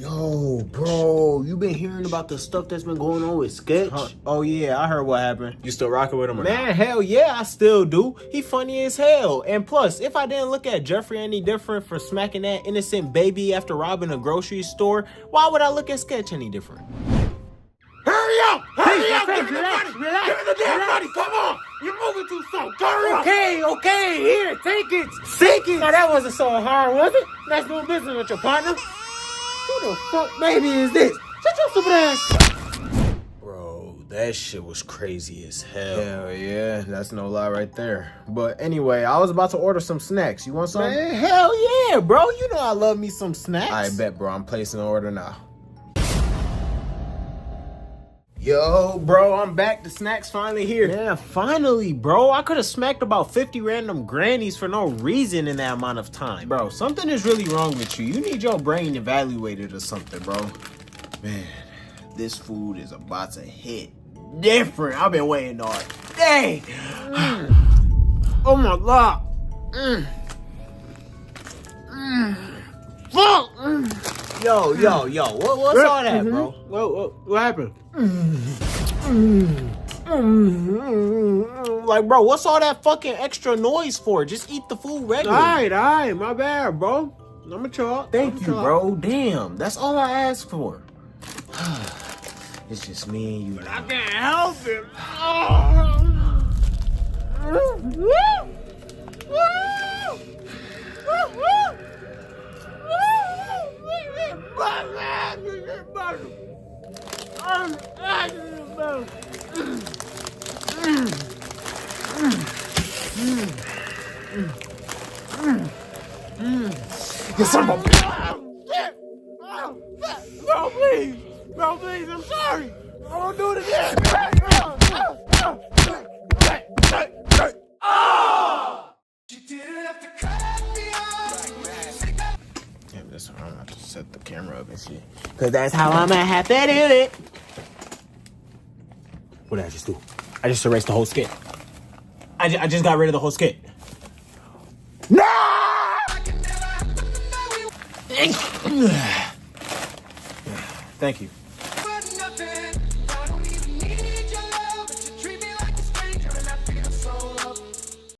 Yo, bro, you been hearing about the stuff that's been going on with Sketch? Oh yeah, I heard what happened. You still rocking with him or Man, not? hell yeah, I still do. He funny as hell. And plus, if I didn't look at Jeffrey any different for smacking that innocent baby after robbing a grocery store, why would I look at Sketch any different? Hurry up! Hurry up! Give me the money! Give me the damn money! Come on! You're moving too slow. Hurry up! Okay, here, take it. Take it. Now that wasn't so hard, was it? Let's do business with your partner. Who the fuck baby is this? Shut your stupid ass. Bro, that shit was crazy as hell. Hell yeah, that's no lie right there. But anyway, I was about to order some snacks. You want some? Man, hell yeah, bro. You know I love me some snacks. I bet, bro. I'm placing an order now. Yo, bro, I'm back. The snack's finally here. Yeah, finally, bro. I could have smacked about 50 random grannies for no reason in that amount of time. Bro, something is really wrong with you. You need your brain evaluated or something, bro. Man, this food is about to hit. Different. I've been waiting all day. Oh my God. Fuck. Yo. What's all that, bro? What happened? Like, bro, what's all that fucking extra noise for? Just eat the food regular. All right, my bad, bro. I'ma talk. Thank you, bro. Damn, that's all I asked for. It's just me and you. I can't help it. You son of a Bro, please, I'm sorry. I won't do it again. Damn, this one, I'm gonna have to set the camera up and shit. Cause that's how I'ma have to do it. What did I just do? I just erased the whole skit. I just got rid of the whole skit. No! Thank you.